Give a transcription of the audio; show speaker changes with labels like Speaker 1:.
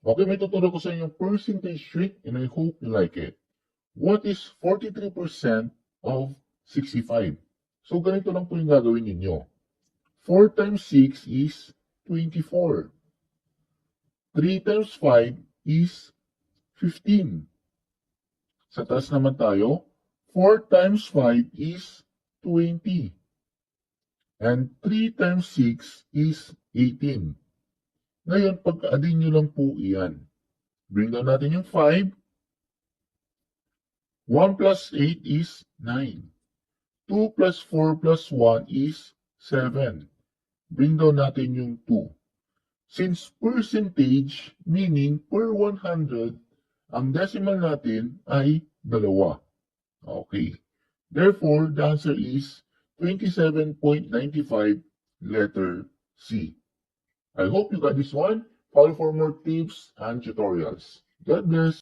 Speaker 1: Okay, may tuturo ko sa inyo percentage trick and I hope you like it. What is 43% of 65? So, ganito lang po yung gagawin ninyo. 4 times 6 is 24. 3 times 5 is 15. Sa taas naman tayo, 4 times 5 is 20. And 3 times 6 is 18. Ngayon, pagka-addin nyo lang po iyan. Bring down natin yung 5. 1 plus 8 is 9. 2 plus 4 plus 1 is 7. Bring down natin yung 2. Since percentage, meaning per 100, ang decimal natin ay 2. Okay. Therefore, the answer is 27.95, letter C. I hope you got this one. Follow for more tips and tutorials. God bless.